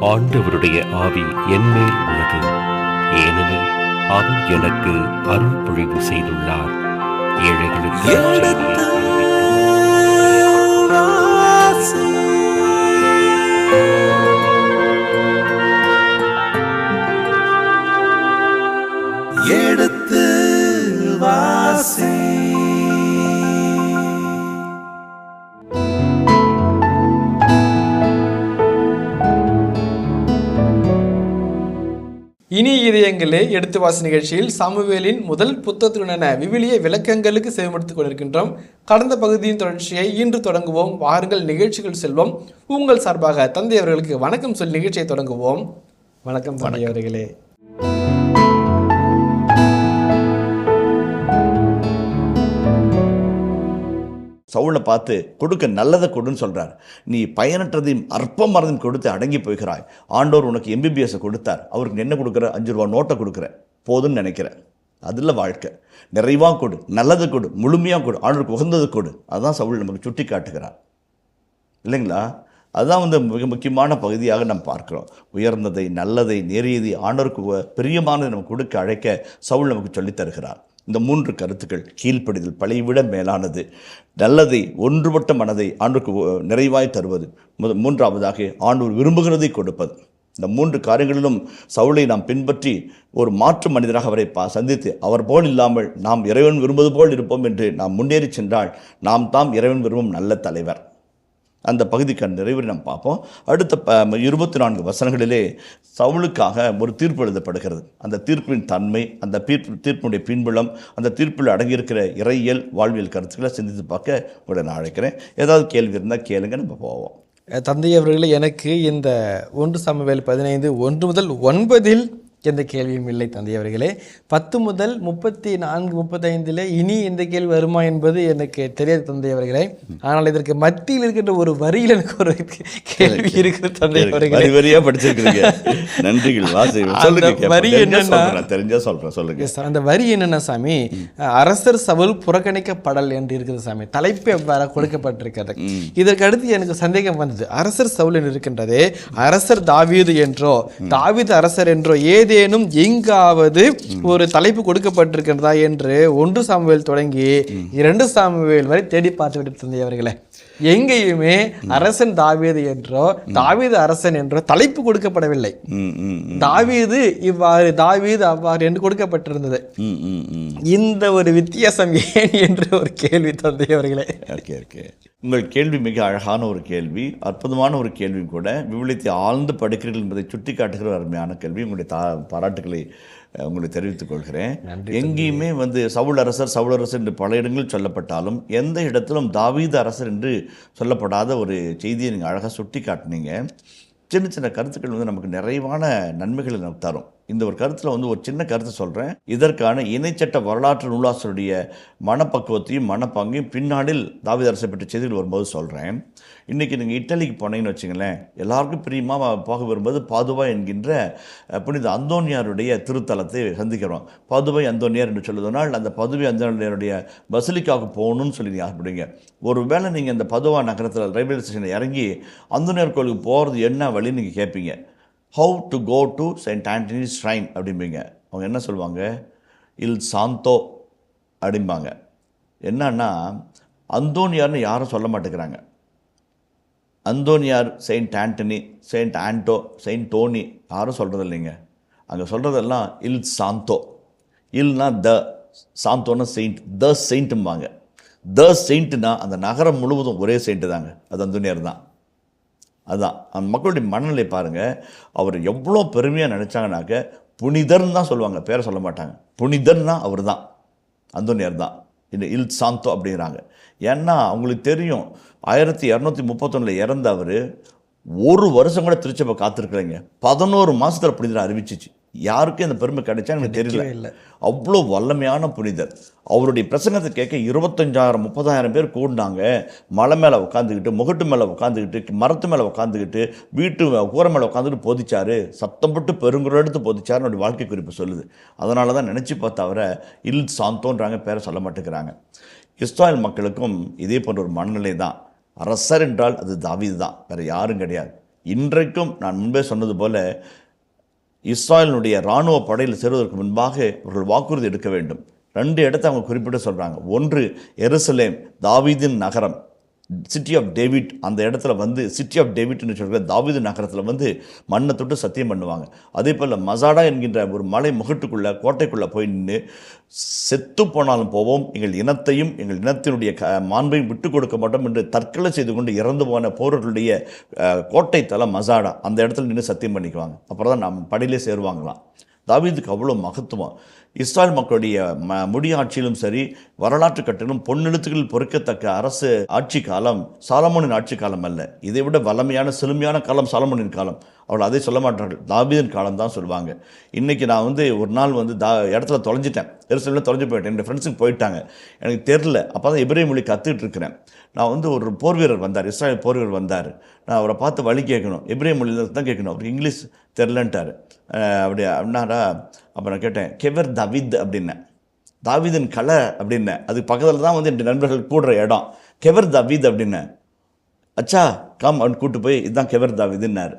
ஆண்டவருடைய ஆவி என்மேல் உள்ளது, ஏனெனில் அவர் எனக்கு அருள் பொழிவு செய்துள்ளார். ஏழைகளுக்கு எடுத்து வாசி. இனி இதயங்களே எடுத்து வாசி நிகழ்ச்சியில் சாமுவேலின் முதல் புத்தகத்துடனான விவிலிய விளக்கங்களுக்கு செவிமடுத்துக் கொண்டிருக்கின்றோம். கடந்த பகுதியின் தொடர்ச்சியை இன்று தொடங்குவோம். வாருங்கள் நிகழ்ச்சிகள் செல்வோம். உங்கள் சார்பாக தந்தை அவர்களுக்கு வணக்கம் சொல்லி நிகழ்ச்சியை தொடங்குவோம். வணக்கம் தந்தை அவர்களே. சவுலை பார்த்து கொடுக்க நல்லதை கொடுன்னு சொல்கிறார். நீ பயனற்றதையும் அற்பமானதையும் கொடுத்து அடங்கி போய்கிறாய். ஆண்டவர் உனக்கு எம்பிபிஎஸ்ஸை கொடுத்தார், அவருக்கு என்ன கொடுக்குற? 5 ரூபா நோட்டை கொடுக்குற, போதுன்னு நினைக்கிறேன். அதில் வாழ்க்கை நிறைவாக கொடு, நல்லதை கொடு, முழுமையாக கொடு, ஆண்டவருக்கு உகந்தது கொடு. அதுதான் சவுல் நமக்கு சுட்டி காட்டுகிறார் இல்லைங்களா? அதுதான் மிக முக்கியமான பகுதியாக நம்ம பார்க்குறோம். உயர்ந்ததை, நல்லதை, நேரியதை, ஆண்டவருக்கு பிரியமானதை நம்ம கொடுக்க அழைக்க சவுல் நமக்கு சொல்லித் தருகிறார். இந்த 3 கருத்துக்கள்: கீழ்ப்படிதல் பழையவிட மேலானது, நல்லதை, ஒன்றுபட்ட மனதை ஆண்டவருக்கு நிறைவாய் தருவது, மூன்றாவதாக ஆண்டவர் விரும்புகிறதை கொடுப்பது. இந்த 3 காரியங்களிலும் சவுலை நாம் பின்பற்றி ஒரு மாற்று மனிதராக அவரை சந்தித்து அவர் போல் இல்லாமல் நாம் இறைவன் விரும்புவது போல் இருப்போம் என்று நாம் முன்னேறி சென்றால் நாம் தாம் இறைவன் விரும்பும் நல்ல தலைவர். அந்த பகுதிக்கான நிறைவை நாம் பார்ப்போம். அடுத்த 24 வசனங்களிலே சவுலுக்காக ஒரு தீர்ப்பு எழுதப்படுகிறது. அந்த தீர்ப்பின் தன்மை, அந்த தீர்ப்பினுடைய பின்புலம், அந்த தீர்ப்பில் அடங்கியிருக்கிற இறையியல் வாழ்வியல் கருத்துக்களை சிந்தித்து பார்க்க உங்களை நான் அழைக்கிறேன். ஏதாவது கேள்வி இருந்தால் கேளுங்க, நம்ம போவோம். தந்தை அவர்களே, எனக்கு இந்த 1 சாமுவேல் 15 1 முதல் 9 எந்த கேள்வியும் இல்லை தந்தை அவர்களே. 10 முதல் 34 35 இனி எந்த கேள்வி வருமா என்பது எனக்கு தெரியாது தந்தை அவர்களே. ஆனால் இதற்கு மத்தியில் இருக்கின்ற ஒரு வரியில் எனக்கு ஒரு கேள்வி இருக்குது தந்தை அவர்களே. வரியா படிச்சிருக்கீங்க, நன்றிகள். வரி என்னன்னா, தெரிஞ்சா சொல்றேன், சொல்லுங்க. அந்த வரி என்னன்னா சாமி, அரசர் சவுல் புறக்கணிக்கப்படல் என்று இருக்குது சாமி. தலைப்பு எவ்வாறு கொடுக்கப்பட்டிருக்கிறது. இதற்கு அடுத்து எனக்கு சந்தேகம் வந்தது. அரசர் சவுல் என்று இருக்கின்றது, அரசர் தாவீது என்றோ தாவீது அரசர் என்றோ ஏதேனும் எங்காவது ஒரு தலைப்பு கொடுக்கப்பட்டிருக்கிறதா என்று 1 சாமுவேல் தொடங்கி 2 சாமுவேல் வரை தேடி பார்த்து விட்டு தந்தை அவர்களே, எங்கேயுமே அரசன் தாவீது என்றோ தாவீது அரசன் என்றோ தலைப்பு கொடுக்கப்படவில்லை. தாவீது இவ்வாறு, தாவீது அவ்வாறு என்று கொடுக்கப்பட்டிருந்தது. இந்த ஒரு வித்தியாசம் ஏன் என்று ஒரு கேள்வி தந்தை அவர்களே. உங்கள் கேள்வி மிக அழகான ஒரு கேள்வி, அற்புதமான ஒரு கேள்வி கூட. விவிலியத்தை ஆழ்ந்து படிக்கிறீர்கள் என்பதை சுட்டி காட்டுகிற அருமையான கேள்வி. உங்களுடைய பாராட்டுகளை உங்களுக்கு தெரிவித்துக் கொள்கிறேன். எங்கேயுமே சவுல் அரசர் என்று பல இடங்களில் சொல்லப்பட்டாலும் எந்த இடத்திலும் தாவீது அரசர் என்று சொல்லப்படாத ஒரு செய்தியை நீங்கள் அழகாக சுட்டி காட்டினீங்க. சின்ன சின்ன கருத்துக்கள் நமக்கு நிறைவான நன்மைகளை நமக்கு தரும். இந்த ஒரு கருத்தில் ஒரு சின்ன கருத்தை சொல்கிறேன். இதற்கான இணைச்சட்ட வரலாற்று நூலாசிரியருடைய மனப்பக்குவத்தையும் மனப்பாங்கையும் பின்னாடில் தாவீது அரசை பற்றிய செய்திகள் வரும்போது சொல்கிறேன். இன்றைக்கி நீங்கள் இட்டலிக்கு போனீங்கன்னு வச்சுங்களேன், எல்லாருக்கும் பிரியமாக போக வரும்போது பாதுவா என்கின்ற புனித அந்தோனியாருடைய திருத்தலத்தை சந்திக்கிறோம். பாதுவை அந்தோனியார் என்று சொல்லுவதனால் அந்த பதுவை அந்தோனியாருடைய பசிலிக்காவுக்கு போகணும்னு சொல்லி நீங்கள் ஆசைப்படுவீங்க. ஒரு வேளை நீங்கள் அந்த பதுவா நகரத்தில் ரயில்வே ஸ்டேஷனில் இறங்கி அந்தோனியார் கோயிலுக்கு போகிறது என்ன வழின்னு நீங்கள் கேட்பீங்க. How to go to saint Anthony's shrine அப்படிம்பீங்க. அவங்க என்ன சொல்லுவாங்க? இல் சாந்தோ அப்படிம்பாங்க. என்னன்னா, அந்தோனியார்னு யாரும் சொல்ல மாட்டேங்கிறாங்க. அந்தோனியார், செயின்ட் ஆண்டனி, செயின்ட் ஆண்டோ, செயின்ட் டோனி யாரும் சொல்கிறது இல்லைங்க. அங்கே சொல்கிறதெல்லாம் இல் சாந்தோ. இல்னா த, சாந்தோன்னா செயின்ட், த செயின்ட்டும்பாங்க. த செயின்ட்னா அந்த நகரம் முழுவதும் ஒரே செயின்ட்டு தாங்க, அது அந்தோனியார் தான். அதுதான் அந்த மக்களுடைய மனநிலை பாருங்கள். அவர் எவ்வளோ பெருமையாக நினச்சாங்கனாக்க புனிதர்னு தான் சொல்லுவாங்க, பேரை சொல்ல மாட்டாங்க. புனிதர்னா அவர் தான், அந்தோனியார் தான். இந்த இல் சாந்தோ அப்படிங்கிறாங்க. ஏன்னா அவங்களுக்கு தெரியும் 1231 இறந்த அவர் 1 வருஷம் கூட திருச்சபை காத்திருக்கலைங்க. 11 மாதத்தில் புனிதரை அறிவிச்சிச்சு. யாருக்கும் இந்த பெருமை கிடைச்சா எனக்கு தெரியல. அவ்வளோ வல்லமையான புனிதர். அவருடைய பிரசங்கத்தை கேட்க 25,000-30,000 பேர் கூடினாங்க. மலை மேலே உட்காந்துக்கிட்டு, முகட்டு மேலே உட்காந்துக்கிட்டு, மரத்து மேலே உட்காந்துக்கிட்டு, வீட்டு கூரை மேலே உட்காந்துக்கிட்டு போதிச்சாரு. சத்தம் போட்டு பெருங்குற எடுத்து போதிச்சாரு. என்னுடைய வாழ்க்கை குறிப்பு சொல்லுது. அதனால தான் நினச்சி பார்த்தா அவரை இல் சாந்தோன்றாங்க, பேரை சொல்ல மாட்டேங்கிறாங்க. இஸ்ராயல் மக்களுக்கும் இதே போன்ற ஒரு மனநிலை தான். அரசர் என்றால் அது தாவீது தான், வேறு யாரும் கிடையாது. இன்றைக்கும் நான் முன்பே சொன்னது போல இஸ்ராயலினுடைய இராணுவ படையில் சேருவதற்கு முன்பாக அவர்கள் வாக்குறுதி எடுக்க வேண்டும். 2 இடத்தை அவங்க குறிப்பிட்டு சொல்கிறாங்க. ஒன்று எருசலேம், தாவீதின் நகரம், சிட்டி ஆஃப் டேவிட். அந்த இடத்துல வந்து சிட்டி ஆஃப் டேவிட்னு சொல்கிற தாவீது நகரத்தில் வந்து மண்ணை தொட்டு சத்தியம் பண்ணுவாங்க. அதே போல் மசாடா என்கின்ற ஒரு மலை முகட்டுக்குள்ளே கோட்டைக்குள்ளே போய் நின்று செத்து போனாலும் போவோம், எங்கள் இனத்தையும் எங்கள் இனத்தினுடைய மாண்பையும் விட்டு கொடுக்க மாட்டோம் என்று தற்கொலை செய்து கொண்டு இறந்து போன போர்களுடைய கோட்டை தலை மசாடா. அந்த இடத்துல நின்று சத்தியம் பண்ணிக்குவாங்க. அப்புறம் தான் நம்ம படையிலே சேருவாங்களாம். தாவீதுக்கு அவ்வளோ மகத்துவம். இஸ்ராயல் மக்களுடைய முடியாட்சியிலும் சரி, வரலாற்று கட்டிலும் பொன்னெழுத்துக்களில் பொறுக்கத்தக்க அரசு ஆட்சி காலம் சாலமோனின் ஆட்சி காலம் அல்ல. இதை விட வல்லமையான செழுமையான காலம் சாலமோனின் காலம். அவர்கள் அதை சொல்ல மாட்டார்கள், தாவீதின் காலம் தான் சொல்லுவாங்க. இன்றைக்கி நான் வந்து ஒரு நாள் வந்து இடத்துல தொலைஞ்சிட்டேன், எருசலேமில் தொலைஞ்சு போயிட்டேன். என்னோடய ஃப்ரெண்ட்ஸுக்கு போயிட்டாங்க, எனக்கு தெரில. அப்போ தான் எபிரேய மொழி கற்றுக்கிட்டு இருக்கிறேன். நான் வந்து ஒரு போர் வீரர் வந்தார், இஸ்ராயல் போர் வீரர் வந்தார். நான் அவரை பார்த்து வழி கேட்கணும், எபிரேய மொழியில் தான் கேட்கணும். அவருக்கு இங்கிலீஷ் தெரிலன்ட்டார். அப்படின்னாரா, அப்போ நான் கேட்டேன், கெவர் தாவீத் அப்படின்னேன். தாவீதின் கலை அப்படின்னேன். அதுக்கு பக்கத்தில் தான் வந்து என் நண்பர்கள் கூடுற இடம். கெவர் தாவீத் அப்படின்னேன். அச்சா கம் அப்படின்னு கூப்பிட்டு போய் இதுதான் கெவர் தாவீதுன்னார்.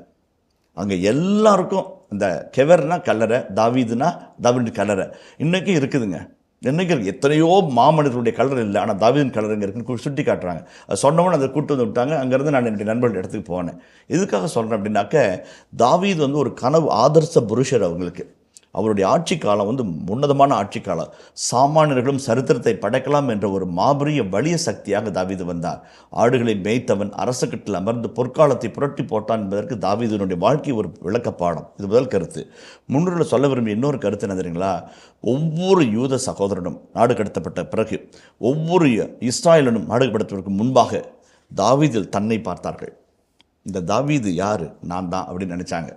அங்கே எல்லாருக்கும் இந்த கெவர்னா கல்லறை, தாவீதுனா தாவீது கல்லறை இன்றைக்கும் இருக்குதுங்க. இன்றைக்கி எத்தனையோ மாமனிதர்களுடைய கலர் இல்லை, ஆனால் தாவீதின் கலர் இங்கே இருக்குன்னு சுட்டி காட்டுறாங்க. அது சொன்னவொன்னு அதை கூட்டு வந்து விட்டாங்க. அங்கேருந்து நான் என்னுடைய நண்பர்கள் இடத்துக்கு போனேன். எதுக்காக சொல்கிறேன் அப்படின்னாக்க, தாவீது வந்து ஒரு கனவு ஆதர்ச புருஷர். அவங்களுக்கு அவருடைய ஆட்சி காலம் வந்து உன்னதமான ஆட்சி காலம். சாமானியர்களும் சரித்திரத்தை படைக்கலாம் என்ற ஒரு மாபெரிய வலிய சக்தியாக தாவீது வந்தார். ஆடுகளை மேய்த்தவன் அரசக்கட்டில் அமர்ந்து பொற்காலத்தை புரட்டி போட்டான் என்பதற்கு தாவீதினுடைய வாழ்க்கை ஒரு விளக்கப்பாடம். இது முதல் கருத்து. முன்னுரையில் சொல்ல விரும்பிய இன்னொரு கருத்து என்ன தெரியுங்களா? ஒவ்வொரு யூத சகோதரனும் நாடு கடத்தப்பட்ட பிறகு, ஒவ்வொரு இஸ்ராயலனும் நாடு கடத்துவதற்கு முன்பாக தாவீதில் தன்னை பார்த்தார்கள். இந்த தாவீது யார்? நான் தான் அப்படின்னு நினச்சாங்க.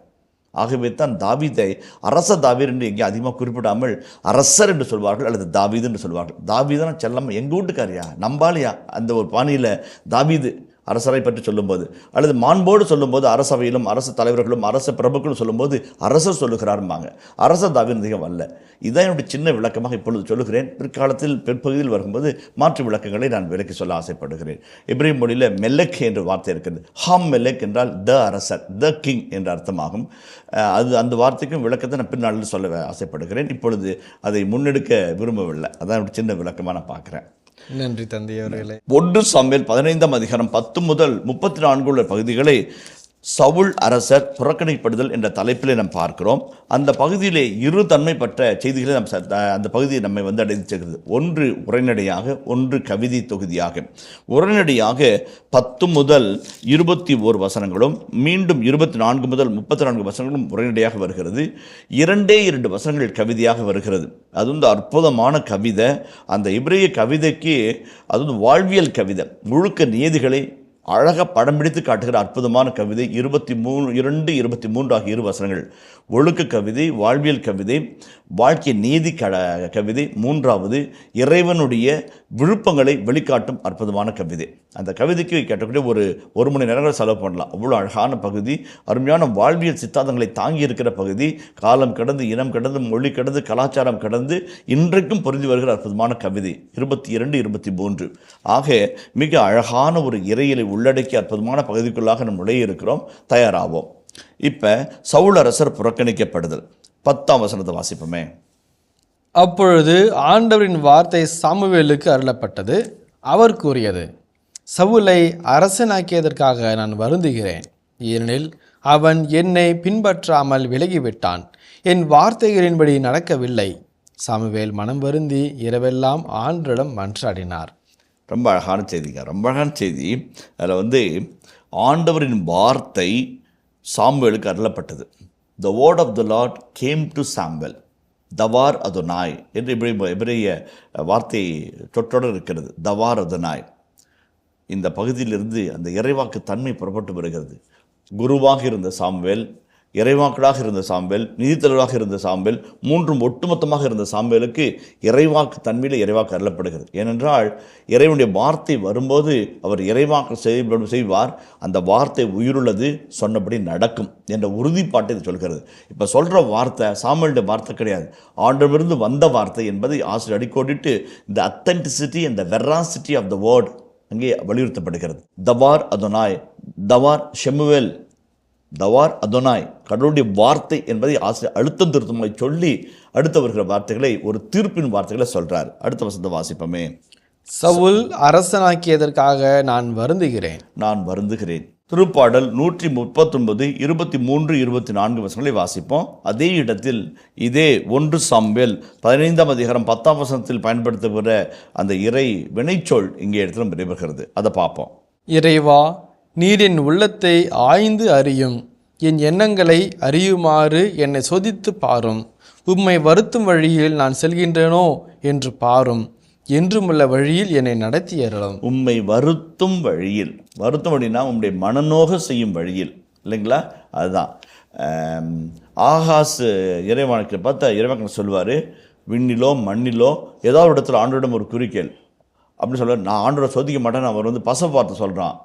ஆகவே தான் தாவீதை அரச தாவீர் என்று எங்கே அதிகமாக குறிப்பிடாமல் அரசர் என்று சொல்வார்கள், அல்லது தாவீது என்று சொல்வார்கள். தாவீதுனா செல்லம்மா, எங்கள் வீட்டுக்காரியா, நம்பாலியா, அந்த ஒரு பாணியில் தாவீது அரசரை பற்றி சொல்லும்போது, அல்லது மாண்போடு சொல்லும்போது அரசவையிலும் அரசு தலைவர்களும் அரசு பிரபுக்களும் சொல்லும்போது அரசர் சொல்லுகிறாரும்பாங்க. அரச தாவீது அதிகம் அல்ல. இதுதான் என்னுடைய சின்ன விளக்கமாக இப்பொழுது சொல்லுகிறேன். பிற்காலத்தில் பிற்பகுதியில் வரும்போது மாற்று விளக்கங்களை நான் விளக்கி சொல்ல ஆசைப்படுகிறேன். எபிரேய மொழியில் மெல்லக் என்ற வார்த்தை இருக்கிறது. ஹாம் மெல்லக் என்றால் த அரசர், த கிங் என்ற அர்த்தமாகும். அந்த வார்த்தைக்கும் விளக்கத்தை நான் பின்னாளில் சொல்ல ஆசைப்படுகிறேன். இப்பொழுது அதை முன்னெடுக்க விரும்பவில்லை. அதான் சின்ன விளக்கமாக நான் பார்க்குறேன். நன்றி தந்தை அவர்களே. 1 சாமுவேல் 15ஆம் அதிகாரம் 10 முதல் 34 உள்ள பகுதிகளை சவுல் அரசர் புறக்கணிக்கப்படுதல் என்ற தலைப்பிலே நாம் பார்க்கிறோம். அந்த பகுதியிலே இரு தன்மைப்பட்ட செய்திகளை அந்த பகுதியை நம்மை வந்து அடைந்திருக்கிறது. ஒன்று உரைநடையாக, ஒன்று கவிதை தொகுதியாக. உரைநடையாக 10 முதல் 21 வசனங்களும், மீண்டும் 24 முதல் 34 வசனங்களும் உரைநடையாக வருகிறது. 2 வசனங்கள் கவிதையாக வருகிறது. அது வந்து அற்புதமான கவிதை. அந்த எபிரேய கவிதைக்கு அது வந்து வாழ்வியல் கவிதை. ஒழுக்க நியதிகளை அழகாக படம் பிடித்து காட்டுகிற அற்புதமான கவிதை. 22, 23 ஆகிய 2 வசனங்கள் ஒழுக்க கவிதை, வாழ்வியல் கவிதை, வாழ்க்கை நீதி கவிதை. 3வது இறைவனுடைய விழுப்பங்களை வெளிக்காட்டும் அற்புதமான கவிதை. அந்த கவிதைக்கு கேட்டக்கூடிய ஒரு மணி நேரங்கள் செலவு பண்ணலாம். அவ்வளோ அழகான பகுதி, அருமையான வாழ்வியல் சித்தாந்தங்களை தாங்கி இருக்கிற பகுதி. காலம் கடந்து, இனம் கடந்து, மொழி கடந்து, கலாச்சாரம் கடந்து இன்றைக்கும் பொருந்தி வருகிற அற்புதமான கவிதை. 22, 23 ஆக மிக அழகான ஒரு இறையிலை உள்ளடக்கிய அற்புதமான பகுதிக்குள்ளாக நம்ம நுழைய இருக்கிறோம். தயாராவோம். இப்போ சவுல் அரசர் புறக்கணிக்கப்படுதல் 10ஆம் வசனத்தை வாசிப்போமே. அப்பொழுது ஆண்டவரின் வார்த்தை சாமுவேலுக்கு அருளப்பட்டது. அவர் கூறியது, சவுலை அரசனாக்கியதற்காக நான் வருந்துகிறேன். ஏனெனில் அவன் என்னை பின்பற்றாமல் விலகிவிட்டான், என் வார்த்தைகளின்படி நடக்கவில்லை. சாமுவேல் மனம் வருந்தி இரவெல்லாம் ஆண்டவரிடம் மன்றாடினார். ரொம்ப அழகான செய்திங்க, ரொம்ப அழகான செய்தி. அதில் வந்து ஆண்டவரின் வார்த்தை சாமுவேலுக்கு அருளப்பட்டது. The word of the Lord came to Samuel. தவார் அதோனாய் என்று எபிரேய வார்த்தை தொற்றொடர் இருக்கிறது. தவார் அதோனாய். இந்த பகுதியிலிருந்து அந்த இறைவாக்கு தன்மை புறப்பட்டு வருகிறது. குருவாக இருந்த சாமுவேல், இறைவாக்களாக இருந்த சாமுவேல், நீதித்தலைவராக இருந்த சாமுவேல், மூன்றும் ஒட்டுமொத்தமாக இருந்த சாமுவேலுக்கு இறைவாக்கு தன்மையில் இறைவாக்கு அருளப்படுகிறது. ஏனென்றால் இறைவனுடைய வார்த்தை வரும்போது அவர் இறைவாக்கு செய்வார். அந்த வார்த்தை உயிருள்ளது, சொன்னபடி நடக்கும் என்ற உறுதிப்பாட்டை இது சொல்கிறது. இப்போ சொல்கிற வார்த்தை சாமுவேலுடைய வார்த்தை கிடையாது, ஆண்டவரிலிருந்து வந்த வார்த்தை என்பதை ஆசிரியர் அடிக்கோடிட்டு இந்த authenticity and the veracity of the word அங்கே வலியுறுத்தப்படுகிறது. தவார் அதோனாய், தவார் ஷெமுவேல், தவார் அதோனாய், கடவுளுடைய வார்த்தை என்பதை ஆசிரியர் அழுத்தம் திருத்தமாய் சொல்லி அடுத்து வருகிற வார்த்தைகளை ஒரு தீர்ப்பின் வார்த்தைகளை சொல்றார். அடுத்த வசனத்தை வாசிப்போமே. சவுல் அரசனாக்கியதற்காக நான் வருந்துகிறேன். நான் வருந்துகிறேன். திருப்பாடல் 139 23 24 வசனங்களை வாசிப்போம். அதே இடத்தில் இதே 1 சாமுவேல் 15ஆம் அதிகாரம் 10ஆம் வசனத்தில் பயன்படுத்துகிற அந்த இறை வினைச்சொல் இங்கே இடத்துல நிறைவேறுகிறது. அதை பார்ப்போம். இறைவா, நீர் என் உள்ளத்தை ஆய்ந்து அறியும், என் எண்ணங்களை அறியுமாறு என்னை சோதித்து பாரும். உம்மை வருத்தும் வழியில் நான் செல்கின்றேனோ என்று பாரும். என்றுமுள்ள வழியில் என்னை நடத்தி அருளும். உம்மை வருத்தும் வழியில், வருத்தும் வழினா உம்முடைய மனநோக செய்யும் வழியில் இல்லைங்களா? அதுதான் ஆகாஸ் இறைவானத்தில் பார்த்தா இறைவான சொல்லுவார், விண்ணிலோ மண்ணிலோ ஏதாவது ஒரு இடத்துல ஆண்டோரிடம் ஒரு குறிக்கேள் அப்படின்னு சொல்லுவார். நான் ஆண்டோரை சோதிக்க மாட்டேன், அவர் வந்து பச வார்த்தை சொல்கிறான்,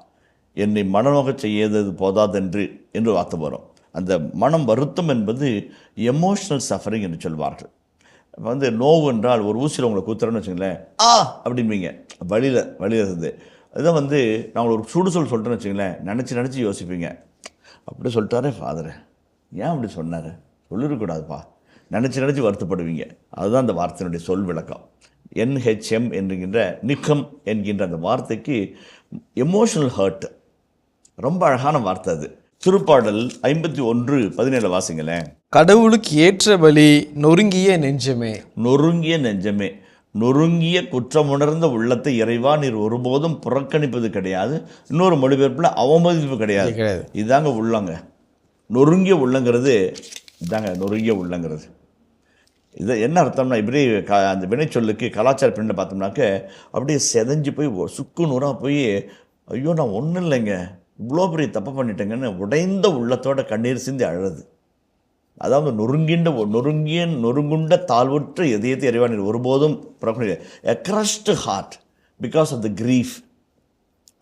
என்னை மனநோக செய்யது போதாதென்று என்று வார்த்தை வரும். அந்த மனம் வருத்தம் என்பது எமோஷனல் சஃபரிங் என்று சொல்வார்கள். இப்போ வந்து நோவு என்றால் ஒரு ஊசியில் உங்களை குத்துறேன்னு வச்சுங்களேன், அப்படின்பீங்க, வழியில் இருந்து. அதுதான் வந்து நான் ஒரு சுடுசொல் சொல்லிட்டேன்னு வச்சுங்களேன், நினச்சி யோசிப்பீங்க, அப்படி சொல்லிட்டாரே ஃபாதரு, ஏன் அப்படி சொன்னார், சொல்லிடக்கூடாதுப்பா, நினச்சி வருத்தப்படுவீங்க. அதுதான் அந்த வார்த்தையினுடைய சொல் விளக்கம். NHM என்கின்ற நிக்கம் என்கின்ற அந்த வார்த்தைக்கு எமோஷனல் ஹர்ட், ரொம்ப அழகான வார்த்தை அது. திருப்பாடல் 51:17 வாசிங்களேன். கடவுளுக்கு ஏற்ற பலி நொறுங்கிய நெஞ்சமே. நொறுங்கிய நெஞ்சமே, நொறுங்கிய குற்றமுணர்ந்த உள்ளத்தை இறைவா நீர் ஒருபோதும் புறக்கணிப்பது கிடையாது. இன்னொரு மொழிபெயர்ப்பில் அவமதிப்பு கிடையாது. இதுதாங்க உள்ளங்க. நொறுங்கிய உள்ளங்கிறது இதாங்க நொறுங்கிய உள்ளங்கிறது. இது என்ன அர்த்தம்னா, இப்படி அந்த வினைச்சொல்லுக்கு கலாச்சார பின்ன பார்த்தோம்னாக்க அப்படியே செதஞ்சு போய் சுக்கு நூறாக போய், ஐயோ நான் ஒன்றும் இல்லைங்க, இவ்வளோ பெரிய தப்பு பண்ணிட்டேங்கன்னு உடைந்த உள்ளத்தோட கண்ணீர் சிந்தி அழுது. அதாவது நொறுங்குண்ட தாழ்வுற்ற இதயத்தை இறைவா நீர் ஒருபோதும் புறக்கணிக்க. A crushed heart because of the grief.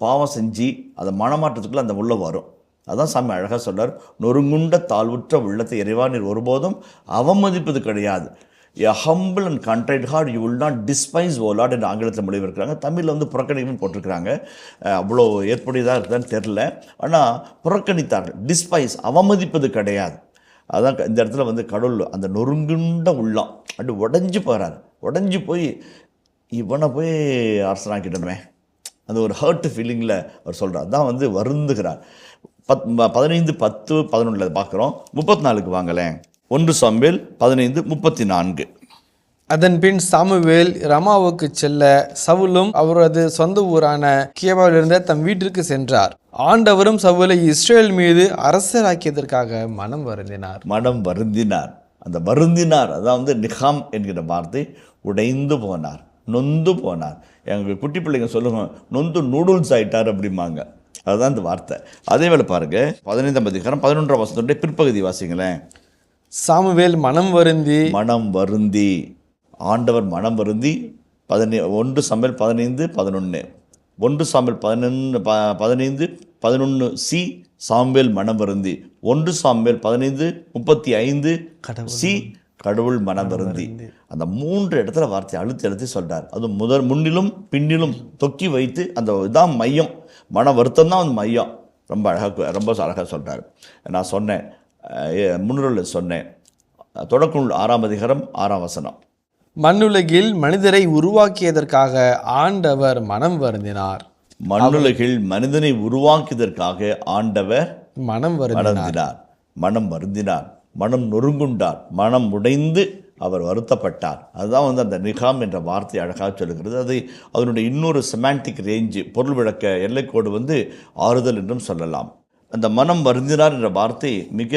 பாவம் செஞ்சு அதை மனமாற்றத்துக்குள்ள அந்த உள்ள வரும். அதான் சாமி அழகாக சொல்றார், நொறுங்குண்ட தாழ்வுற்ற உள்ளத்தை இறைவா நீர் ஒருபோதும் அவமதிப்பது கிடையாது. A humble and contrite heart you will not despise O Lord என்று ஆங்கிலத்தில் மொழிபெயர்க்கிறாங்க. தமிழில் வந்து புறக்கணிப்புன்னு போட்டிருக்கிறாங்க. அவ்வளோ ஏற்புடையதாக இருக்குதான்னு தெரில. ஆனால் புறக்கணித்தார்கள். டிஸ்பைஸ், அவமதிப்பது கிடையாது. அதான் இந்த இடத்துல வந்து கடவுள் அந்த நொறுங்குண்ட உள்ளம் அப்படி உடஞ்சி போகிறார். உடஞ்சி போய் இவனை போய் அரசனாக்கிட்டோமே, அந்த ஒரு ஹர்ட் ஃபீலிங்கில் அவர் சொல்கிறார். தான் வந்து வருந்துகிறார். 15:10-11 பார்க்குறோம். 34 வாங்கலேன். 1 சாமுவேல் 15:34. அதன் பின் சாமுவேல் ரமாவுக்கு செல்ல சவுலும் அவரது சொந்த ஊரான கியபாவிலிருந்த தம் வீட்டிற்கு சென்றார். ஆண்டவரும் சவுலை இஸ்ரேல் மீது அரசராக்கியதற்காக மனம் வருந்தினார். அந்த வருந்தினார், அதான் வந்து நிகாம் என்கிற வார்த்தை. உடைந்து போனார், நொந்து போனார். எங்கள் குட்டி பிள்ளைங்க சொல்லுங்க, நொந்து நூடுல்ஸ் ஆயிட்டார் அப்படிம்பாங்க. அதுதான் இந்த வார்த்தை. அதே வேளை பாருங்க, 15ஆம் அதிகாரம் 11ஆம் வசனத்துடைய பிற்பகுதி வாசிங்களேன். சாமுவேல் மனம் வருந்தி, ஆண்டவர் மனம் வருந்தி. 1 சாமுவேல் 15:11. 1 சாமுவேல் 15:11 சி சாமுவேல் மனம் வருந்தி. 1 சாமுவேல் 15:35 சி கடவுள் மனம் வருந்தி. அந்த 3 இடத்துல வார்த்தை அழுத்தி சொல்றார். அது முன்னிலும் பின்னிலும் தொக்கி வைத்து, அந்த இதான் மையம், மன வருத்தம் தான் அந்த மையம். ரொம்ப அழகாக சொல்றார். நான் சொன்னேன், முன்னுரையில் சொன்னேன், தொடக்க 6ஆம் அதிகாரம் 6ஆம் வசனம். மண்ணுலகில் மனிதரை உருவாக்கியதற்காக ஆண்டவர் மனம் வருந்தினார். மண்ணுலகில் மனிதனை உருவாக்கியதற்காக ஆண்டவர் மனம் வருந்தினார், மனம் நொறுங்குண்டார், மனம் உடைந்து அவர் வருத்தப்பட்டார். அதுதான் வந்து அந்த நிகாம் என்ற வார்த்தை அழகாக சொல்லுகிறது. அது அதனுடைய இன்னொரு செமான்டிக் ரேஞ்சு, பொருள் விளக்க எல்லைக்கோடு வந்து ஆறுதல் என்றும் சொல்லலாம். அந்த மனம் வருந்தினார் என்ற வார்த்தை மிக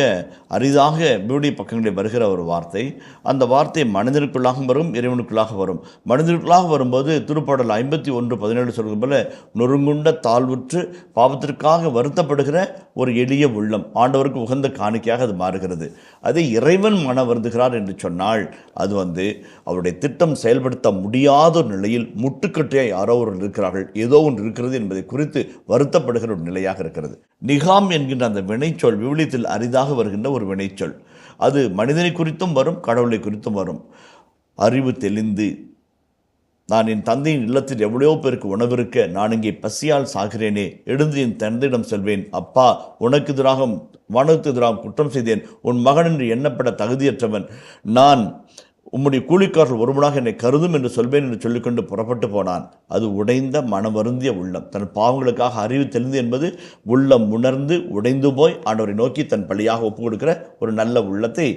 அரிதாக பியூடி பக்கங்களில் வருகிற ஒரு வார்த்தை. அந்த வார்த்தை மனிதனுக்குள்ளாக வரும், இறைவனுக்குள்ளாக வரும். மனிதனுக்குள்ளாக வரும்போது திருப்பாடல் 51:17 சொல்கிறது போல, நொறுங்குண்ட தாழ்வுற்று பாவத்திற்காக வருத்தப்படுகிற ஒரு எளிய உள்ளம் ஆண்டவருக்கு உகந்த காணிக்கையாக அது மாறுகிறது. அதை இறைவன் மன வருந்துகிறார் என்று சொன்னால், அது வந்து அவருடைய திட்டம் செயல்படுத்த முடியாத ஒரு நிலையில் முட்டுக்கட்டையாக யாரோ ஒரு இருக்கிறார்கள், ஏதோ ஒன்று இருக்கிறது என்பதை குறித்து வருத்தப்படுகிற ஒரு நிலையாக இருக்கிறது. நிகாம் என்கின்ற அந்த வினைச்சொல் விவிலியத்தில் அரிதாக வருகின்ற ஒரு வினைச்சொல். அது மனிதனை குறித்தும் வரும், கடவுளை குறித்தும் வரும். அறிவு தெளிந்து நான் என் தந்தையின் இல்லத்தில் எவ்வளோ பேருக்கு உணவிருக்க நான் இங்கே பசியால் சாகிறேனே, எழுந்து என் தந்தையிடம் செல்வேன். அப்பா, உனக்கு எதிராக குற்றம் செய்தேன். உன் மகன் என்று எண்ணப்பட தகுதியற்றவன் நான். உம்முடைய கூலிக்காரர்கள் ஒருவனாக என்னை கருதும் என்று சொல்வேன் என்று சொல்லிக்கொண்டு புறப்பட்டு போனான். அது உடைந்த மனவருந்திய உள்ளம். தன் பாவங்களுக்காக அறிவு தெளிந்து என்பது உள்ளம் உணர்ந்து உடைந்து போய் ஆண்டவரை நோக்கி தன் பள்ளியாக ஒப்பு கொடுக்கிற ஒரு நல்ல உள்ளத்தை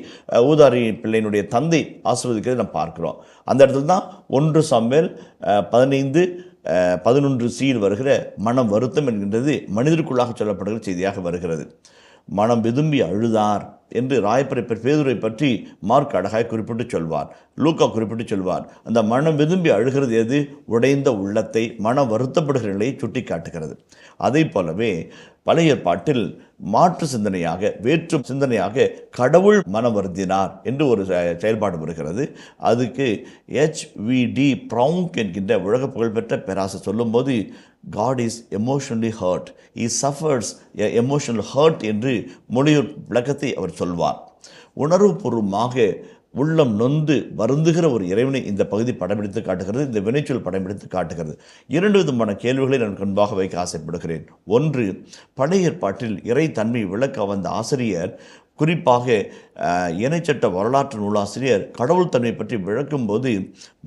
ஊதாரி பிள்ளையினுடைய தந்தை ஆசீர்வதிக்கிறதை நம்ம பார்க்கிறோம். அந்த இடத்துல தான் 1 சாமுவேல் 15:11 வருகிற மனம் வருத்தம் என்கின்றது மனிதருக்குள்ளாக சொல்லப்படுகிற செய்தியாக வருகிறது. மனம் விரும்பி அழுதார் என்று ராயப்பரை பேதுரை பற்றி மார்க் அழகாய் குறிப்பிட்டு சொல்வார், லூக்கா குறிப்பிட்டு சொல்வார். அந்த மனம் விரும்பி அழுகிறது எது? உடைந்த உள்ளத்தை, மனம் வருத்தப்படுகிற நிலையை சுட்டி காட்டுகிறது. அதை போலவே பழைய ஏற்பாட்டில் மாற்று சிந்தனையாக, வேற்று சிந்தனையாக கடவுள் மனம் வருந்தினார் என்று ஒரு செயல்பாடு வருகிறது. அதுக்கு HVD ப்ரவுங்க் என்கின்ற உலக புகழ்பெற்ற பேராசை சொல்லும்போது God is emotionally hurt. He suffers emotional hurt என்று மொழியூர் விளக்கத்தை அவர் சொல்வார். உணர்வுபூர்வமாக உள்ளம் நொந்து வருந்துகிற ஒரு இறைவனை இந்த பகுதி படம்பிடித்து காட்டுகிறது, இந்த வினைச்சொல் படம்பிடித்து காட்டுகிறது. 2 விதமான கேள்விகளை நான் முன்பாக வைக்க ஆசைப்படுகிறேன். ஒன்று, பழைய ஏற்பாட்டில் இறை தன்மை விளக்க வந்த ஆசிரியர், குறிப்பாக இணைச்சட்ட வரலாற்று நூலாசிரியர் கடவுள் தன்மை பற்றி விளக்கும்போது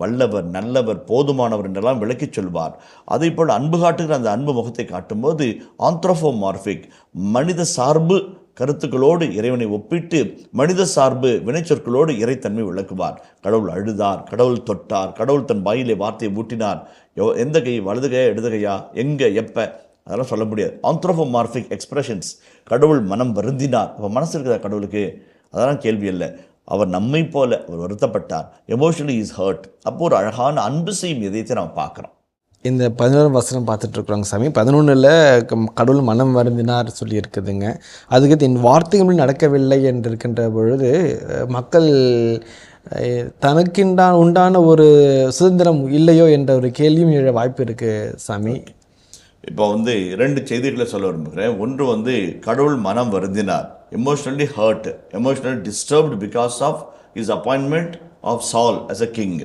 வல்லவர், நல்லவர், போதுமானவர் என்றெல்லாம் விளக்கிச் சொல்வார். அதே போல் அன்பு காட்டுகிற அந்த அன்பு முகத்தை காட்டும்போது ஆந்த்ரோபோமார்பிக், மனித சார்பு கருத்துக்களோடு இறைவனை ஒப்பிட்டு மனித சார்பு வினைச்சொற்களோடு இறைத்தன்மை விளக்குவார். கடவுள் அழுதார், கடவுள் தொட்டார், கடவுள் தன் வாயிலே வார்த்தையை ஊட்டினார். எந்த கை, வலது கையா இடது கையா, எங்கே, எப்போ, அதெல்லாம் சொல்ல முடியாது. ஆந்த்ரோபோமார்பிக் எக்ஸ்பிரஷன்ஸ். கடவுள் மனம் வருந்தினார். அப்போ மனசு இருக்குதா கடவுளுக்கு? அதெல்லாம் கேள்வி இல்லை. அவர் நம்மை போல அவர் வருத்தப்பட்டார். Emotionally is hurt. அப்போ ஒரு அழகான அன்பு செய்யும் இதயத்தை நாம் பார்க்குறோம். இந்த 11 வசனம் பார்த்துட்ருக்குறோங்க சாமி. 11ல் கடவுள் மனம் வருந்தினார் சொல்லி இருக்குதுங்க. அதுக்கு என் வார்த்தைகள் நடக்கவில்லை என்று இருக்கின்ற பொழுது மக்கள் உண்டான ஒரு சுதந்திரம் இல்லையோ என்ற ஒரு கேள்வியும் எழ வாய்ப்பு இருக்குது சாமி. இப்போ 2 செய்திகளை சொல்ல விரும்புகிறேன். ஒன்று கடவுள் மனம் வருந்தினார், emotionally hurt, emotionally disturbed because of his appointment of Saul as a king.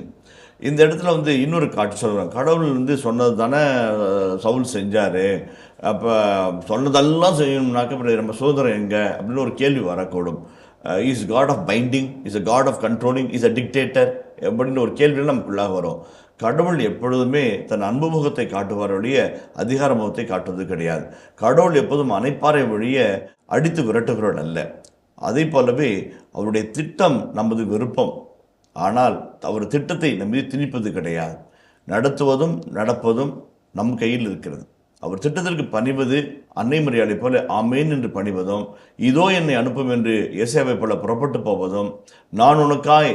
இந்த இடத்துல இன்னொரு காட்சி சொல்கிறாங்க. கடவுள் சொன்னது தானே சவுல் செஞ்சார், அப்போ சொன்னதெல்லாம் செய்யணும்னாக்க அப்புறம் நம்ம சுதந்திரம் எங்கே அப்படின்னு ஒரு கேள்வி வரக்கூடும். Is God of binding, is a God of controlling, is a dictator அப்படின்னு ஒரு கேள்வியில் நமக்குள்ளாக வரும். கடவுள் எப்பொழுதுமே தன் அன்பு முகத்தை காட்டுவார் ஒழிய அதிகார முகத்தை காட்டுவது கிடையாது. கடவுள் எப்போதும் அனைப்பாறை வழிய அடித்து விரட்டுகிறோம் அல்ல. அதே போலவே அவருடைய திட்டம் நமது விருப்பம். ஆனால் அவர் திட்டத்தை நம் மீது திணிப்பது கிடையாது. நடத்துவதும் நடப்பதும் நம் கையில் இருக்கிறது. அவர் திட்டத்திற்கு பணிவது அன்னை மரியாதை போல ஆமேன் என்று பணிவதும், இதோ என்னை அனுப்பும் என்று ஏசாயாவை போல புறப்பட்டு போவதும், நான் உனக்காய்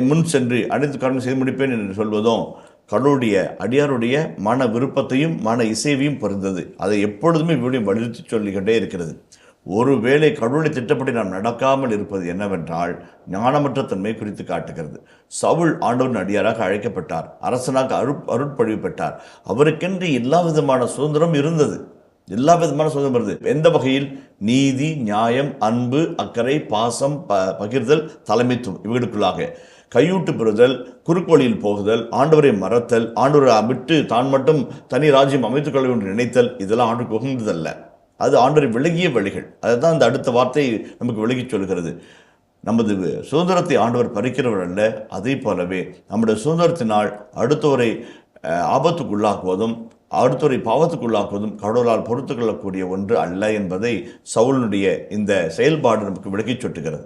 முன் சென்று அனைத்து காரணம் செய்து முடிப்பேன் என்று சொல்வதும் கடவுளுடைய அடியாருடைய மன விருப்பத்தையும் மன இசைவையும் பொருந்தது. அதை எப்பொழுதுமே இவருடைய வலியுறுத்தி சொல்லிக்கொண்டே இருக்கிறது. ஒருவேளை கடவுளை திட்டப்படி நாம் நடக்காமல் இருப்பது என்னவென்றால் ஞானமற்ற தன்மை குறித்து காட்டுகிறது. சவுல் ஆண்டவரின் அடியாராக அழைக்கப்பட்டார், அரசனாக அருட்பொழிவு பெற்றார். அவருக்கென்று எல்லா விதமான சுதந்திரம் இருந்தது, எல்லா விதமான சுதந்திரம் இருந்தது. எந்த வகையில்? நீதி, நியாயம், அன்பு, அக்கறை, பாசம், பகிர்தல், தலைமைத்துவம் இவர்களுக்குள்ளாக கையூட்டு பெறுதல், குறுக்கோளியில் போகுதல், ஆண்டவரை மறத்தல், ஆண்டவரை விட்டு தான் மட்டும் தனி ராஜ்யம் அமைத்துக் கொள்ள என்று நினைத்தல், இதெல்லாம் ஆண்டுக்கு உகந்ததல்ல. அது ஆண்டவரை விலகிய வழிகள். அதை தான் அந்த அடுத்த வார்த்தை நமக்கு விலகி சொல்கிறது. நமது சுதந்திரத்தை ஆண்டவர் பறிக்கிறவர் அல்ல. அதே போலவே நம்முடைய சுதந்திரத்தினால் அடுத்தவரை ஆபத்துக்குள்ளாக்குவதும் அடுத்தவரை பாவத்துக்குள்ளாக்குவதும் கடவுளால் பொறுத்து கொள்ளக்கூடிய ஒன்று அல்ல என்பதை சவுலுடைய இந்த செயல்பாடு நமக்கு விலகி சுட்டுகிறது.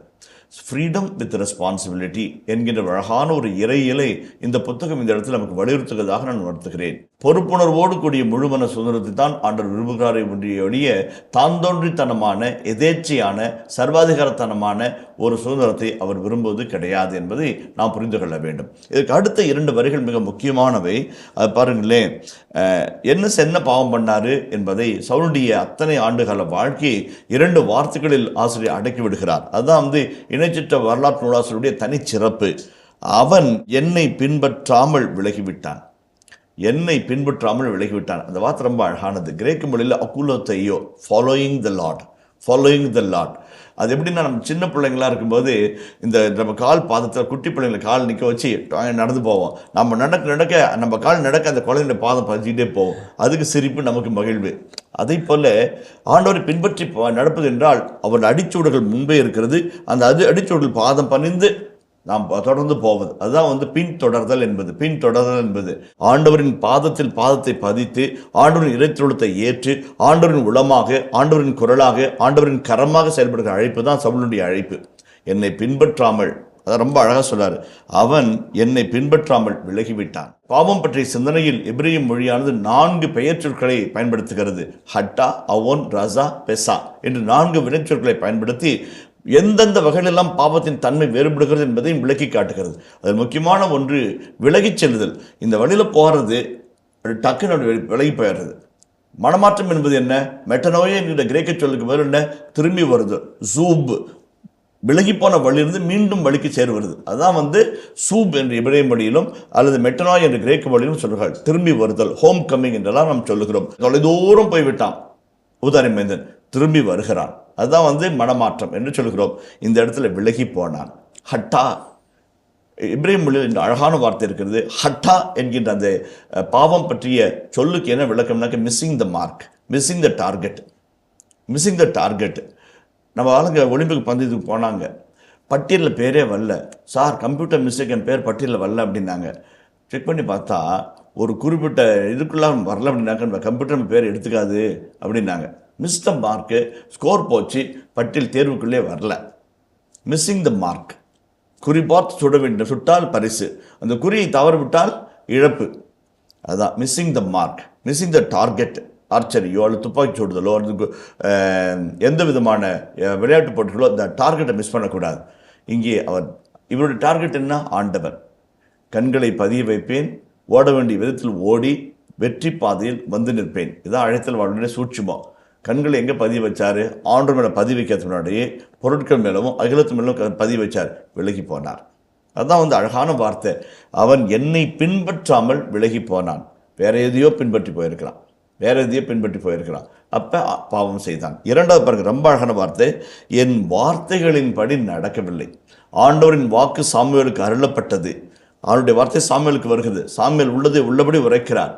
ஃப்ரீடம் வித் ரெஸ்பான்சிபிலிட்டி என்கின்ற அழகான ஒரு இறையிலை இந்த புத்தகம் இந்த இடத்தில் நமக்கு வலியுறுத்துவதாக நான் உணர்த்துகிறேன். பொறுப்புணர்வோடு கூடிய முழுமன சுதந்திரத்தை தான் ஆண்டவர் விரும்புகிறாரை ஒழிய தான் தோன்றித்தனமான, எதேச்சையான, சர்வாதிகாரத்தனமான ஒரு சுதந்திரத்தை அவர் விரும்புவது கிடையாது என்பதை நாம் புரிந்து கொள்ள வேண்டும். இதற்கு அடுத்த 2 வரிகள் மிக முக்கியமானவை. அது பாருங்களேன், என்ன பாவம் பண்ணாரு என்பதை சவுலுடைய அத்தனை ஆண்டுகால வாழ்க்கையை 2 வார்த்தைகளில் ஆசிரியர் அடக்கி விடுகிறார். அதுதான் இணைச்சிட்ட வரலாற்று நூலாசிரியருடைய தனிச்சிறப்பு. அவன் என்னை பின்பற்றாமல் விலகிவிட்டான். என்னை பின்பற்றாமல் விலகிவிட்டான். அந்த வார்த்தை ரொம்ப அழகானது. கிரேக்க மொழியில் அக்குலோத்தையோ, following the Lord, following the Lord. அது எப்படின்னா நம்ம சின்ன பிள்ளைங்களா இருக்கும்போது இந்த நம்ம கால் பாதத்தில் குட்டி பிள்ளைங்களை கால் நிற்க வச்சு நடந்து போவோம். நம்ம நடக்க நம்ம கால் நடக்க அந்த குழந்தைய பாதம் பதிச்சுக்கிட்டே போவோம். அதுக்கு சிரிப்பு, நமக்கு மகிழ்வு. அதை போல ஆண்டவரை பின்பற்றி நடப்பது என்றால் அவர் அடிச்சூடுகள் முன்பே இருக்கிறது. அந்த அடிச்சூடுகள் பாதம் பணிந்து நாம் தொடர்ந்து போவது, அதுதான் பின்தொடர்தல் என்பது. ஆண்டவரின் பாதத்தில் பாதத்தை பதித்து ஆண்டவரின் இறைத்திருளத்தை ஏற்று ஆண்டவரின் உளமாக, ஆண்டவரின் குரலாக, ஆண்டவரின் கரமாக செயல்படுகிற அழைப்பு தான் சவுலுடைய அழைப்பு. என்னை பின்பற்றாமல், அதை ரொம்ப அழகாக சொல்றாரு, அவன் என்னை பின்பற்றாமல் விலகிவிட்டான். பாவம் பற்றிய சிந்தனையில் எபிரேய மொழியானது 4 பெயர் சொற்களை பயன்படுத்துகிறது. ஹட்டா, அவன், ரசா, பெசா என்று 4 வினைச்சொற்களை பயன்படுத்தி எந்தெந்த வகையிலெல்லாம் பாவத்தின் தன்மை வேறுபடுகிறது என்பதையும் விளக்கி காட்டுகிறது. அதில் முக்கியமான ஒன்று விலகிச் செல்லுதல். இந்த வழியில் போகிறது டக்குன்னு விலகி போயிடுறது. மனமாற்றம் என்பது என்ன? மெட்டனோயே என்கிற கிரேக்க சொல்லுக்கு மேல் என்ன? திரும்பி வருது. சூப், விலகி போன வழியிலிருந்து மீண்டும் வழிக்கு சேருவது. அதுதான் சூப் என்ற எபிரேய மொழியிலும் அல்லது மெட்டனாய் என்ற கிரேக்க மொழியிலும் சொல்கிறார்கள். திரும்பி வருதல், ஹோம் கம்மிங் என்றெல்லாம் நாம் சொல்லுகிறோம். தொலைதூரம் போய்விட்டான் உதாரி மைந்தன், திரும்பி வருகிறான். அதுதான் மனமாற்றம் என்று சொல்கிறோம். இந்த இடத்துல விலகி போனான். ஹட்டா, எபிரேய மொழியில் இந்த அழகான வார்த்தை இருக்கிறது. ஹட்டா என்கின்ற அந்த பாவம் பற்றிய சொல்லுக்கு என்ன விளக்கம்னாக்க missing the mark, missing the target. நம்ம ஆளுங்க ஒலிம்பிக் பந்தயத்துக்கு போனாங்க, பட்டியலில் பேரே வரல. சார், கம்ப்யூட்டர் மிஸ்டேக், என் பேர் பட்டியலில் வரல அப்படின்னாங்க. செக் பண்ணி பார்த்தா ஒரு குறிப்பிட்ட இதுக்குள்ள வரல அப்படின்னாக்க கம்ப்யூட்டர் பேர் எடுத்துக்காது அப்படின்னாங்க. மிஸ் த மார்க்கு, ஸ்கோர் போச்சு, பட்டியல் தேர்வுக்குள்ளே வரல. மிஸ்ஸிங் த மார்க், குறி பார்த்து சுட வேண்டும், சுட்டால் பரிசு, அந்த குறியை தவறு விட்டால் இழப்பு. அதுதான் missing the mark, missing the target. ஆர்ச்சரியோ அல்லது துப்பாக்கி சுடுதலோ அல்லது எந்த விதமான விளையாட்டு போட்டிகளோ அந்த டார்கெட்டை மிஸ் பண்ணக்கூடாது. இங்கே இவருடைய டார்கெட் என்ன? ஆண்டவர். கண்களை பதிய வைப்பேன், ஓட வேண்டிய விதத்தில் ஓடி வெற்றி பாதையில் வந்து நிற்பேன். இதான் அழைத்தல் வாழ்வுடைய சூட்சுமம். கண்களை எங்கே பதிய வச்சார்? ஆண்டவர் மேலே பதிய வைக்கிறது முன்னாடியே பொருட்கள் மேலவும் அகிலத்து மேலும் பதிய வச்சார். விலகி போனார். அதுதான் அழகான வார்த்தை. அவன் என்னை பின்பற்றாமல் விலகி போனான். வேற எதையோ பின்பற்றி போயிருக்கிறான். அப்போ பாவம் செய்தான். இரண்டாவது பாருங்க, ரொம்ப அழகான வார்த்தை. என் வார்த்தைகளின்படி நடக்கவில்லை. ஆண்டவரின் வாக்கு சாமுவேலுக்கு அருளப்பட்டது. அவருடைய வார்த்தை சாமுவேலுக்கு வருகிறது. சாமுவேல் உள்ளதை உள்ளபடி உரைக்கிறார்.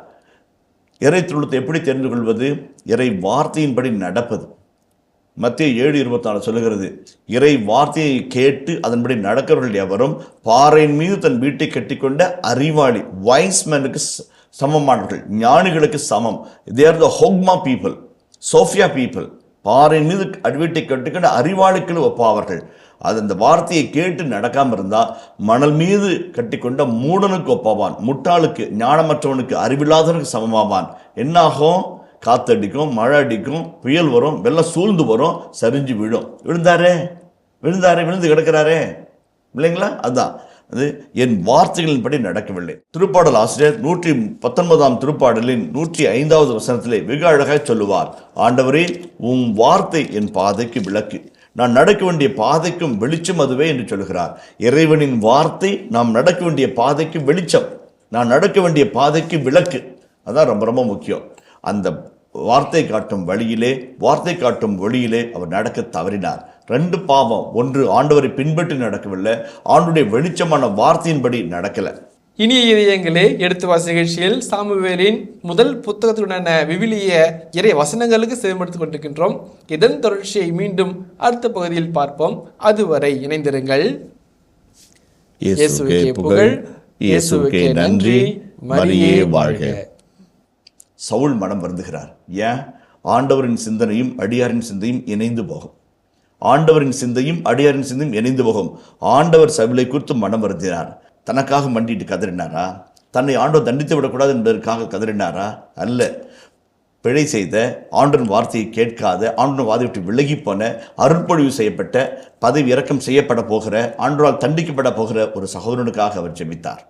இறை திருளத்தை எப்படி தெரிந்து கொள்வது? இறை வார்த்தையின்படி நடப்பது. மத்தேயு 7:24 சொல்லுகிறது, இறை வார்த்தையை கேட்டு அதன்படி நடக்கிறவர்கள் எவரும் பாறையின் மீது தன் வீட்டை கட்டிக்கொண்ட அறிவாளி, வைஸ்மேனுக்கு சமமானவர்கள், ஞானிகளுக்கு சமம். தே ஆர் த ஹோக்மா பீப்புள், சோஃபியா பீப்புள். பாறையின் மீது வீட்டை கட்டிக்கொண்ட அறிவாளிகள் ஒப்பாவார்கள். அது அந்த வார்த்தையை கேட்டு நடக்காமல் இருந்தால் மணல் மீது கட்டிக்கொண்ட மூடனுக்கு ஒப்பாவான், முட்டாளுக்கு, ஞானமற்றவனுக்கு, அறிவில்லாதவனுக்கு சமமாவான். என்னாகும்? காத்தடிக்கும், மழை அடிக்கும், புயல் வரும், வெள்ளம் சூழ்ந்து வரும், சரிஞ்சு விழுந்து கிடக்கிறாரே இல்லைங்களா? அதுதான் அது என் வார்த்தைகளின்படி நடக்கவில்லை. திருப்பாடல் ஆசிரியர் 119ஆம் திருப்பாடலின் 105வது வசனத்திலே வெகு அழகாக சொல்லுவார், ஆண்டவரே, உம் வார்த்தை என் பாதைக்கு விளக்கு, நான் நடக்க வேண்டிய பாதைக்கும் வெளிச்சம் அதுவே என்று சொல்கிறார். இறைவனின் வார்த்தை நாம் நடக்க வேண்டிய பாதைக்கு வெளிச்சம், நான் நடக்க வேண்டிய பாதைக்கு விளக்கு. அதான் ரொம்ப ரொம்ப முக்கியம். அந்த வார்த்தை காட்டும் வழியிலே அவர் நடக்க தவறினார். 2 பாவம். ஒன்று, ஆண்டவரை பின்பற்றி நடக்கவில்லை, ஆண்டுடைய வெளிச்சமான வார்த்தையின்படி நடக்கலை. இனிய இதயங்களே, எடுத்து வாசி நிகழ்ச்சியில் சாமுவேலின் முதல் புத்தகத்துடனான விவிலிய இறை வசனங்களுக்கு செவிமடுத்துக் கொண்டிருக்கின்றோம். இதன் தொடர்ச்சியை மீண்டும் அடுத்த பகுதியில் பார்ப்போம். அதுவரை இணைந்திருங்கள். இயேசுவுக்கே புகழ், இயேசுவுக்கே நன்றி, மரியே வாழ்க. சவுல் மனம் வருந்துகிறார். ஏன்? ஆண்டவரின் சிந்தனையும் அடியாரின் சிந்தையும் இணைந்து போகும். ஆண்டவர் சவுலை குறித்து மனம் வருந்தினார். தனக்காக மண்டிட்டு கதறினாரா? தன்னை ஆண்டவர் தண்டித்து விடக்கூடாது என்பதற்காக கதறினாரா? அல்ல. பிழை செய்த, ஆண்டவரின் வார்த்தையை கேட்காத, ஆண்டவரின் வார்த்தையை விட்டு விலகி போன, அருட்பொழிவு செய்யப்பட்ட, பதவி இறக்கம் செய்யப்பட போகிற, ஆண்டவரால் தண்டிக்கப்பட போகிற ஒரு சகோதரனுக்காக அவர் ஜெபித்தார்.